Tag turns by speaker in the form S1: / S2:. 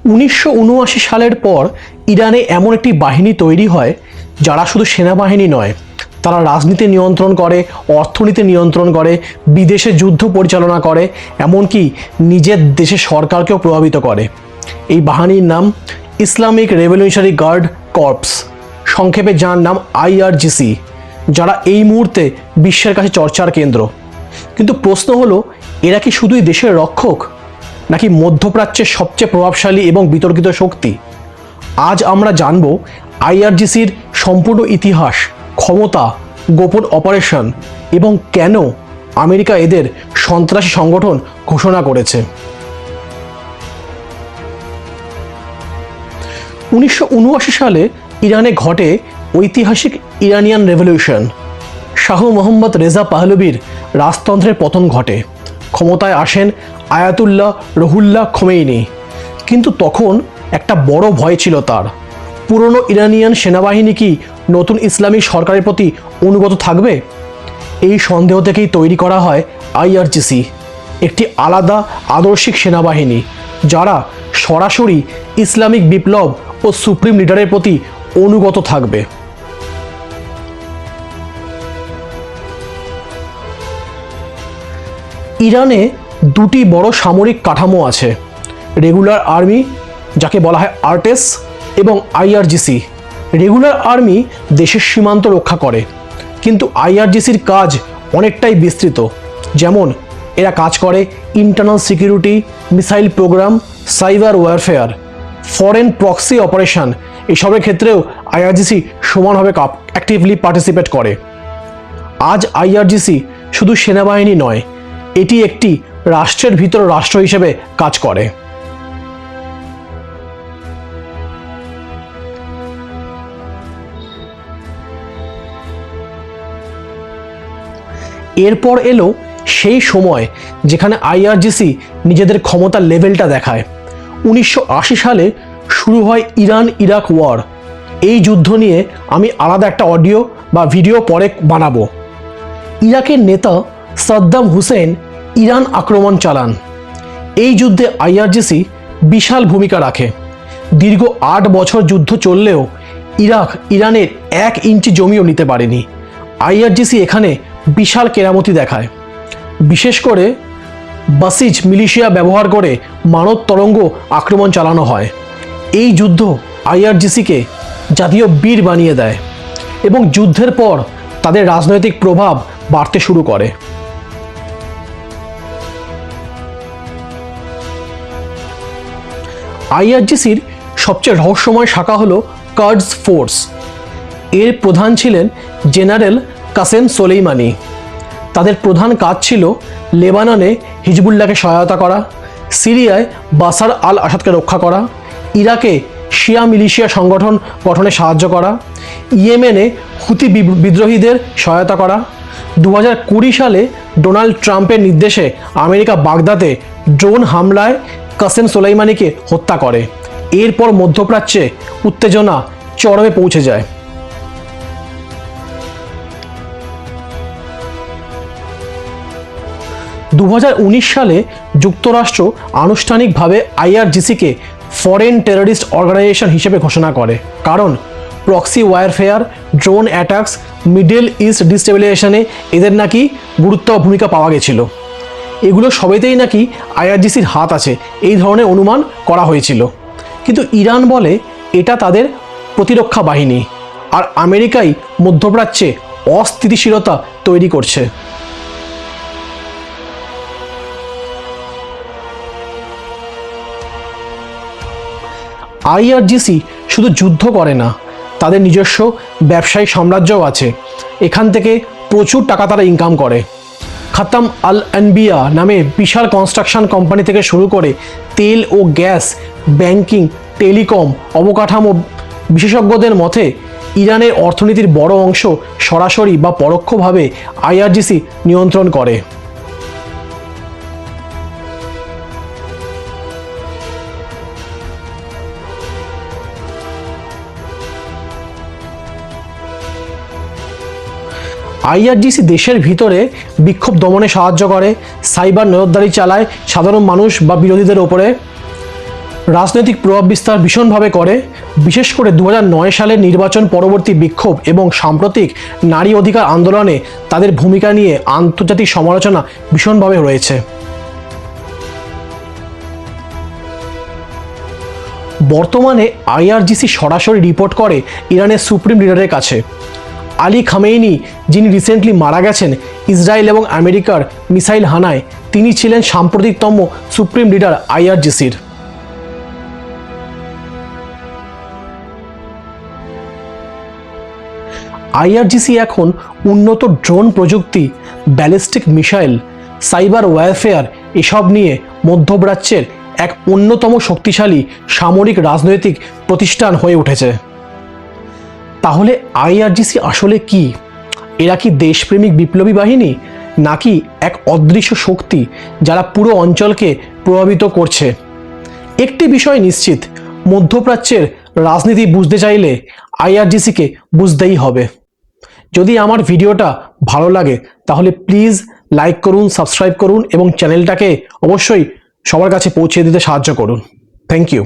S1: 1979 সালের পর ইরানে এমন একটি বাহিনী তৈরি হয় যারা শুধু সেনাবাহিনী নয়, তারা রাজনীতি নিয়ন্ত্রণ করে, অর্থনীতি নিয়ন্ত্রণ করে, বিদেশে যুদ্ধ পরিচালনা করে, এমনকি নিজের দেশের সরকারকেও প্রভাবিত করে। এই বাহিনীর নাম ইসলামিক রেভলিউশনারি গার্ড কর্পস, সংক্ষেপে যার নাম আইআরজিসি, যারা এই মুহূর্তে বিশ্বের কাছে চর্চার কেন্দ্র। কিন্তু প্রশ্ন হলো, এরা কি শুধুই দেশের রক্ষক, নাকি মধ্যপ্রাচ্যের সবচেয়ে প্রভাবশালী এবং বিতর্কিত শক্তি? আজ আমরা জানব আইআরজিসির সম্পূর্ণ ইতিহাস, ক্ষমতা, গোপন অপারেশন এবং কেন আমেরিকা এদের সন্ত্রাসী সংগঠন ঘোষণা করেছে। 1979 সালে ইরানে ঘটে ঐতিহাসিক ইরানিয়ান রেভলিউশন। শাহ মোহাম্মদ রেজা পাহলভির রাজতন্ত্রের পতন ঘটে, ক্ষমতায় আসেন আয়াতুল্লাহ রুহুল্লাহ খোমেনি। কিন্তু তখন একটা বড় ভয় ছিল তার, পুরনো ইরানিয়ান সেনাবাহিনী কি নতুন ইসলামিক সরকারের প্রতি অনুগত থাকবে? এই সন্দেহ থেকেই তৈরি করা হয় আইআরজিসি, একটি আলাদা আদর্শিক সেনাবাহিনী যারা সরাসরি ইসলামিক বিপ্লব ও সুপ্রিম লিডারের প্রতি অনুগত থাকবে। ইরানে দুটি বড় সামরিক কাঠামো আছে, রেগুলার আর্মি যাকে বলা হয় আরটেস এবং আইআরজিসি। রেগুলার আর্মি দেশের সীমান্ত রক্ষা করে, কিন্তু আইআরজিসির কাজ অনেকটাই বিস্তৃত। যেমন এরা কাজ করে internal security, missile program, cyber warfare, foreign proxy operation, এসবের ক্ষেত্রেও আইআরজিসি সমানভাবে অ্যাক্টিভলি পার্টিসিপেট করে। আজ আইআরজিসি শুধু সেনাবাহিনী নয়, এটি একটি রাষ্ট্রের ভিতর রাষ্ট্র হিসেবে কাজ করে। এরপর এলো সেই সময় যেখানে আইআরজিসি নিজেদের ক্ষমতার লেভেলটা দেখায়। 1980 সালে শুরু হয় ইরান ইরাক ওয়ার। এই যুদ্ধ নিয়ে আমি আলাদা একটা অডিও বা ভিডিও পরে বানাবো। ইরাকের নেতা সাদ্দাম হুসেন ইরান আক্রমণ চালান। এই যুদ্ধে আইআরজিসি বিশাল ভূমিকা রাখে। দীর্ঘ 8 বছর যুদ্ধ চললেও ইরাক ইরানের 1 ইঞ্চি জমিও নিতে পারেনি। আইআরজিসি এখানে বিশাল কেরামতি দেখায়। বিশেষ করে বাসিজ মিলিশিয়া ব্যবহার করে মানব তরঙ্গ আক্রমণ চালানো হয়। এই যুদ্ধ আইআরজিসিকে জাতীয় বীর বানিয়ে দেয় এবং যুদ্ধের পর তাদের রাজনৈতিক প্রভাব বাড়তে শুরু করে। আইআরজিসির সবচেয়ে রহস্যময় শাখা হলো কার্ডস ফোর্স। এর প্রধান ছিলেন জেনারেল কাসেম সোলেইমানি। তাদের প্রধান কাজ ছিল লেবাননে হিজবুল্লাহকে সহায়তা করা, সিরিয়ায় বাশার আল আসাদকে রক্ষা করা, ইরাকে শিয়া মিলিশিয়া সংগঠন গঠনে সাহায্য করা, ইয়েমেনে হুতি বিদ্রোহীদের সহায়তা করা। 2020 সালে ডোনাল্ড ট্রাম্পের নির্দেশে আমেরিকা বাগদাদে ড্রোন হামলায় কাসেম সোলেইমানিকে হত্যা করে। এরপর মধ্যপ্রাচ্যে উত্তেজনা চরমে পৌঁছে যায়। দু 2019 সালে যুক্তরাষ্ট্র আনুষ্ঠানিকভাবে আইআরজিসিকে ফরেন টেররিস্ট অর্গানাইজেশন হিসেবে ঘোষণা করে, কারণ proxy warfare, drone attacks, Middle East ডিস্টেবিলাইজেশনে এদের নাকি গুরুত্বপূর্ণ ভূমিকা পাওয়া গেছিল। এগুলো সবেতেই নাকি আইআরজিসির হাত আছে, এই ধরনের অনুমান করা হয়েছিল। কিন্তু ইরান বলে এটা তাদের প্রতিরক্ষা বাহিনী, আর আমেরিকাই মধ্যপ্রাচ্যে অস্থিতিশীলতা তৈরি করছে। আইআরজিসি শুধু যুদ্ধ করে না, তাদের নিজস্ব ব্যবসায়ী সাম্রাজ্যও আছে। এখান থেকে প্রচুর টাকা তারা ইনকাম করে। খাতাম আল আনবিয়া নামে বিশাল কনস্ট্রাকশন কোম্পানি থেকে শুরু করে তেল ও গ্যাস, ব্যাংকিং, টেলিকম, অবকাঠামো বিশেষজ্ঞদের মতে ইরানের অর্থনীতির বড় অংশ সরাসরি বা পরোক্ষভাবে আইআরজিসি নিয়ন্ত্রণ করে। আইআরজিসি দেশের ভিতরে বিক্ষোভ দমনে সাহায্য করে, সাইবার নজরদারি চালায় সাধারণ মানুষ বা বিরোধীদের ওপরে। রাজনৈতিক প্রভাব বিস্তার ভীষণভাবে করে, বিশেষ করে 2009 সালের নির্বাচন পরবর্তী বিক্ষোভ এবং সাম্প্রতিক নারী অধিকার আন্দোলনে তাদের ভূমিকা নিয়ে আন্তর্জাতিক সমালোচনা ভীষণভাবে রয়েছে। বর্তমানে আইআরজিসি সরাসরি রিপোর্ট করে ইরানের সুপ্রিম লিডারের কাছে। আলী খামেইনি, যিনি রিসেন্টলি মারা গেছেন ইসরায়েল এবং আমেরিকার মিসাইল হানায়, তিনি ছিলেন সাম্প্রতিকতম সুপ্রিম লিডার আইআরজিসির। আইআরজিসি এখন উন্নত ড্রোন প্রযুক্তি, ব্যালিস্টিক মিসাইল, সাইবার ওয়ারফেয়ার এসব নিয়ে মধ্যপ্রাচ্যের এক অন্যতম শক্তিশালী সামরিক রাজনৈতিক প্রতিষ্ঠান হয়ে উঠেছে। তাহলে আইআরজিসি আসলে কি? এরা কি দেশপ্রেমিক বিপ্লবী বাহিনী, নাকি এক অদৃশ্য শক্তি যারা পুরো অঞ্চলকে প্রভাবিত করছে? একটি বিষয় নিশ্চিত, মধ্যপ্রাচ্যের রাজনীতি বুঝতে চাইলে আইআরজিসিকে বুঝতেই হবে। যদি আমার ভিডিওটা ভালো লাগে তাহলে প্লিজ লাইক করুন, সাবস্ক্রাইব করুন এবং চ্যানেলটাকে অবশ্যই সবার কাছে পৌঁছে দিতে সাহায্য করুন। Thank you.